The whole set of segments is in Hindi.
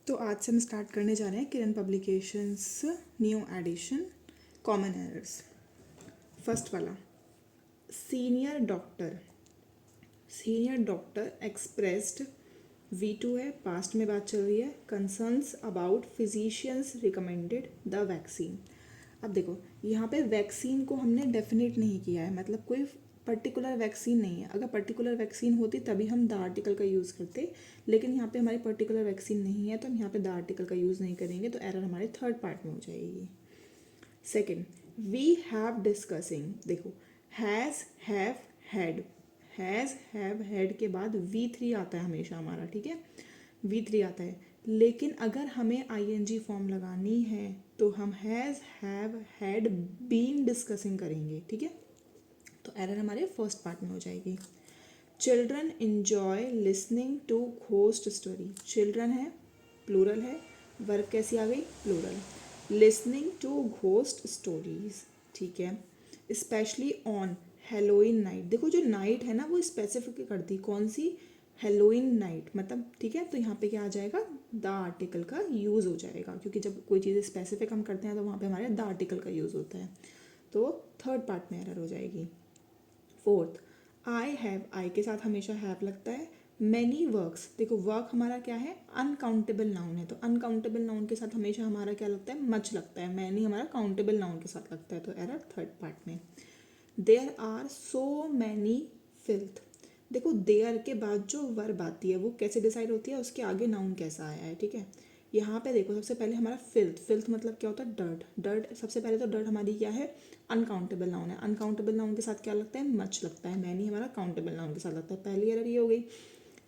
तो आज से हम स्टार्ट करने जा रहे हैं Kiran publications new edition common errors. First वाला, सीनियर डॉक्टर एक्सप्रेस्ड V2 है, पास्ट में बात चल रही है, concerns about physicians recommended the vaccine. अब देखो यहाँ पे वैक्सीन को हमने डेफिनेट नहीं किया है, मतलब कोई पर्टिकुलर वैक्सीन नहीं है। अगर पर्टिकुलर वैक्सीन होती तभी हम द आर्टिकल का यूज़ करते, लेकिन यहाँ पे हमारी पर्टिकुलर वैक्सीन नहीं है तो हम यहाँ पे द आर्टिकल का यूज़ नहीं करेंगे, तो एरर हमारे थर्ड पार्ट में हो जाएगी। सेकेंड, वी हैव डिस्कसिंग, देखो हैज़ हैव हैड के बाद V3 आता है हमेशा हमारा, ठीक है, V3 आता है। लेकिन अगर हमें ING फॉर्म लगानी है तो हम has have had been discussing करेंगे, ठीक है। तो एरर हमारे फर्स्ट पार्ट में हो जाएगी। Children enjoy listening to ghost story, children है, प्लूरल है, वर्ब कैसी आ गई, plural. Listening to ghost stories, ठीक है। स्पेशली ऑन हेलोइन नाइट, देखो जो नाइट है ना वो स्पेसिफिक कर दी, कौन सी, हेलोइन नाइट, मतलब ठीक है। तो यहाँ पे क्या आ जाएगा, द आर्टिकल का यूज़ हो जाएगा, क्योंकि जब कोई चीज़ स्पेसिफिक हम करते हैं तो वहाँ पे हमारे द आर्टिकल का यूज़ होता है, तो थर्ड पार्ट में एरर हो जाएगी। फोर्थ, आई हैव, आई के साथ हमेशा हैव लगता है। मैनी वर्क्स, देखो वर्क हमारा क्या है, अनकाउंटेबल नाउन है, तो अनकाउंटेबल नाउन के साथ हमेशा हमारा क्या लगता है, मच लगता है। मैनी हमारा काउंटेबल नाउन के साथ लगता है, तो एरर थर्ड पार्ट में। There are so many filth, देखो देयर के बाद जो वर्ब आती है वो कैसे डिसाइड होती है, उसके आगे नाउन कैसा आया है, ठीक है। यहाँ पे देखो सबसे पहले हमारा फिल्थ मतलब क्या होता है, डर्ट सबसे पहले तो डर्ट हमारी क्या है, अनकाउंटेबल नाउन है। अनकाउंटेबल नाउन के साथ क्या लगता है, मच लगता है। मैनी हमारा काउंटेबल नाउन के साथ लगता है, पहली एरर ये हो गई।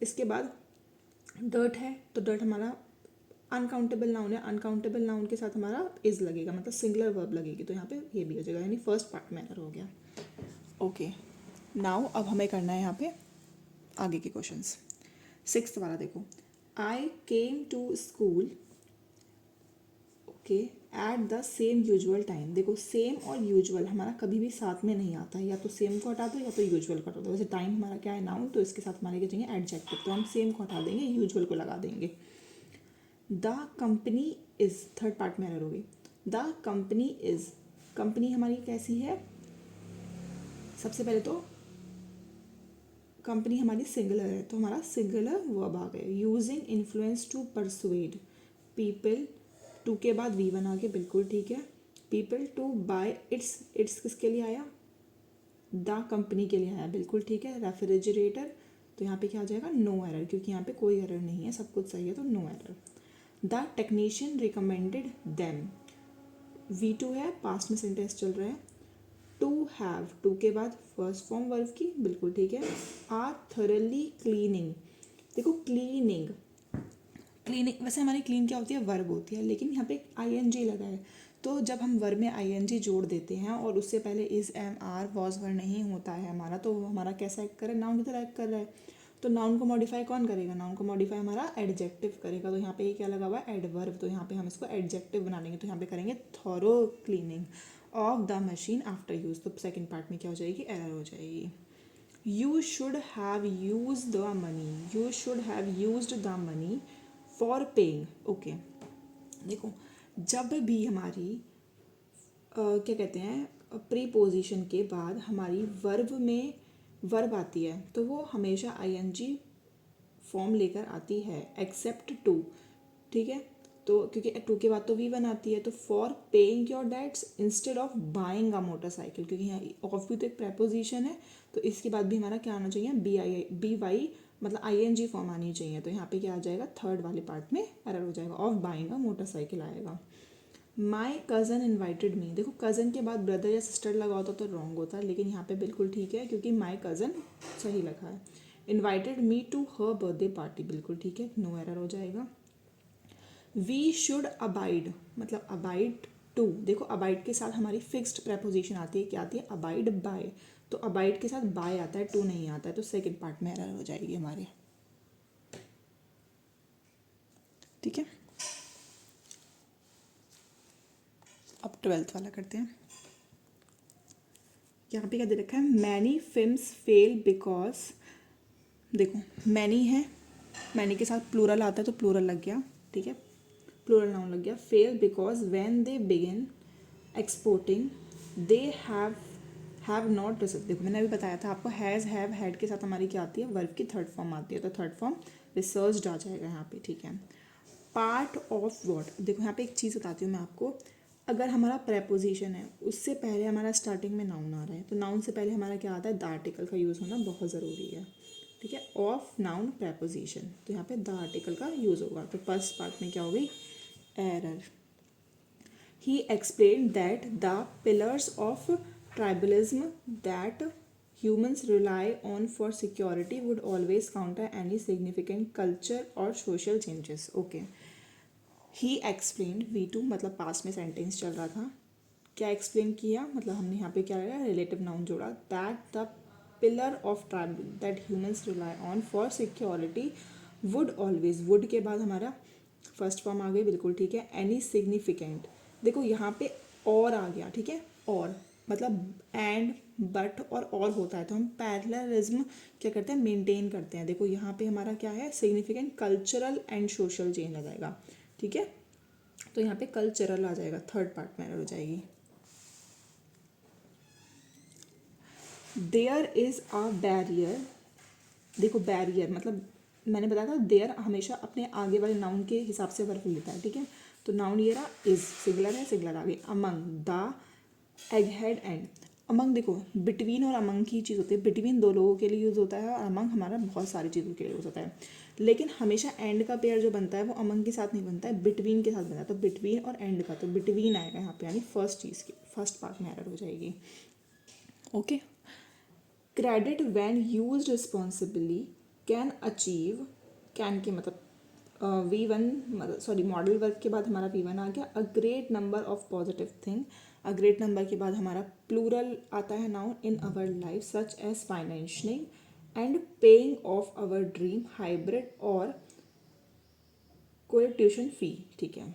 इसके बाद डर्ट है तो डर्ट हमारा अनकाउंटेबल नाउन है, अनकाउंटेबल नाउन के साथ हमारा इज लगेगा, मतलब सिंगुलर वर्ब लगेगी, तो यहाँ पे ये भी हो जाएगा, यानी फर्स्ट पार्ट में एरर हो गया। ओके, नाउ अब हमें करना है यहाँ पे आगे के क्वेश्चंस। सिक्स्थ वाला देखो, I came to school okay at the same usual time, देखो सेम और यूजुअल हमारा कभी भी साथ में नहीं आता है, या तो सेम को हटा दो या तो यूजुअल को हटा दो। वैसे टाइम हमारा क्या है, नाउन, तो इसके साथ हमारे क्या चाहिए, एडजेक्टिव, तो हम सेम को हटा देंगे, यूजुअल को लगा देंगे। The company is, third part में एरर होगी। द कंपनी इज, कंपनी हमारी कैसी है, सबसे पहले तो कंपनी हमारी सिंगुलर है, तो हमारा सिंगुलर वर्ब आ गया। Using influence to persuade people, to के बाद V1 आ गया, बिल्कुल ठीक है। पीपल टू बाय इट्स किसके लिए आया, द कंपनी के लिए आया, बिल्कुल ठीक है। रेफ्रिजरेटर, तो यहाँ पे क्या आ जाएगा, नो एरर, क्योंकि यहाँ पे कोई एरर नहीं है, सब कुछ सही है, तो no error. The technician recommended them, V2 है, पास्ट में सेंटेंस चल रहा है। टू हैव, टू के बाद फर्स्ट फॉर्म वर्ब की, बिल्कुल ठीक है। आर थरली क्लीनिंग, देखो क्लीनिंग वैसे हमारी क्लीन क्या होती है, वर्ब होती है, लेकिन यहाँ पे ING लगा है, तो जब हम वर्ब में ING जोड़ देते हैं और उससे पहले इज, एम, आर, वॉज, वर नहीं होता है हमारा, तो हमारा कैसा एक्ट कर रहा है, नाउन की तरह एक्ट कर रहा है। तो नाउन को मॉडिफाई कौन करेगा, नाउन को मॉडिफाई हमारा एडजेक्टिव करेगा, तो यहाँ पे ये क्या लगा हुआ है, एडवर्ब, तो यहाँ पे हम इसको एडजेक्टिव बना देंगे, तो यहाँ पे करेंगे thorough cleaning of the machine after use, तो सेकेंड पार्ट में क्या हो जाएगी, एरर हो जाएगी। You should have use the money, you should have use the money for paying, okay. देखो जब भी हमारी क्या कहते हैं, प्रीपोजिशन के बाद हमारी वर्ब में वर्ब आती है तो वो हमेशा ING फॉर्म लेकर आती है, एक्सेप्ट टू, ठीक है। तो क्योंकि टू के बाद तो V1 आती है, तो for paying your debts instead of buying a motorcycle, क्योंकि यहाँ ऑफ भी तो एक प्रेपोजिशन है, तो इसके बाद भी हमारा क्या आना चाहिए, BY मतलब ING फॉर्म आनी चाहिए, तो यहाँ पे क्या आ जाएगा, थर्ड वाले पार्ट में एरर हो जाएगा, ऑफ बाइंग अ मोटरसाइकिल आएगा। माई कज़न इन्वाइटेड मी, देखो कज़न के बाद ब्रदर या सिस्टर लगा होता तो रॉन्ग होता, लेकिन यहाँ पे बिल्कुल ठीक है, क्योंकि माई कज़न सही लगा है। Invited me to her birthday party, बिल्कुल ठीक है, नो एरर हो जाएगा। वी शुड अबाइड, मतलब अबाइड टू, देखो अबाइड के साथ हमारी फिक्स्ड प्रेपोजिशन आती है, क्या आती है, अबाइड बाय, तो अबाइड के साथ बाय आता है, टू नहीं आता है, तो सेकेंड पार्ट में एरर हो जाएगी हमारे, ठीक है। अब 12th वाला करते हैं। यहाँ पे क्या दे रखा है, मैनी फिल्म्स फेल बिकॉज, देखो मैनी है, मैनी के साथ प्लूरल आता है तो प्लूरल लग गया, ठीक है। प्लूरल नाउन लग गया. Fail because when they begin exporting they have not research. देखो मैंने अभी बताया था आपको, हैज़ हैव हैड के साथ हमारी क्या आती है, वर्ब की थर्ड फॉर्म आती है, तो थर्ड फॉर्म रिसर्च्ड आ जाएगा यहाँ पे. ठीक है. Part of what. देखो यहाँ पे एक चीज़ बताती हूँ मैं आपको. अगर हमारा प्रेपोजिशन है उससे पहले हमारा स्टार्टिंग में नाउन आ रहा है, तो नाउन से पहले हमारा क्या आता है, द आर्टिकल का यूज़ होना बहुत ज़रूरी है. ठीक है. ऑफ नाउन प्रेपोजिशन, तो यहाँ पे द आर्टिकल का यूज़ होगा. तो फर्स्ट पार्ट में क्या हो गई, error. He explained that the pillars of tribalism that humans rely on for security would always counter any significant culture or social changes. Okay. He explained, V2 मतलब पास्ट में सेंटेंस चल रहा था. क्या एक्सप्लेन किया, मतलब हमने यहाँ पे क्या लगाया, रिलेटिव नाउन जोड़ा. That the pillar of tribe that humans rely on for security would always, would के बाद हमारा फर्स्ट फॉर्म आ गई, बिल्कुल ठीक है. एनी सिग्निफिकेंट, देखो यहाँ पे और आ गया. ठीक है. और मतलब एंड बट और होता है तो हम पैरेललिज्म क्या करते हैं, मेंटेन करते हैं. देखो यहाँ पे हमारा क्या है, significant cultural and social change आ जाएगा. ठीक है. तो यहाँ पे कल्चरल आ जाएगा, थर्ड पार्ट में हो जाएगी. There is a barrier. देखो बैरियर मतलब मैंने बताया था, देयर हमेशा अपने आगे वाले नाउन के हिसाब से वर्ब लेता है. ठीक है. तो नाउन ये रहा, इज सिंगुलर है, सिंगुलर आ गई. Among, the, Egghead, and. Among देखो बिटवीन और अमंग की चीज़ होती है. बिटवीन दो लोगों के लिए यूज़ होता है और अमंग हमारा बहुत सारी चीज़ों के लिए यूज़ होता है. लेकिन हमेशा एंड का पेयर जो बनता है वो अमंग के साथ नहीं बनता है, बिटवीन के साथ बनता है. तो बिटवीन और एंड का, तो बिटवीन आएगा यहाँ पे, यानी फर्स्ट चीज़ की फर्स्ट पार्ट में एरर हो जाएगी. Okay. Credit when used responsibly can achieve, can के मतलब V1 सॉरी मॉडल वर्ब के बाद हमारा V1 आ गया. A great number of positive thing. A great number के बाद हमारा प्लूरल आता है noun in our life such as financing and paying off our dream, hybrid और कोई ट्यूशन फी. ठीक है.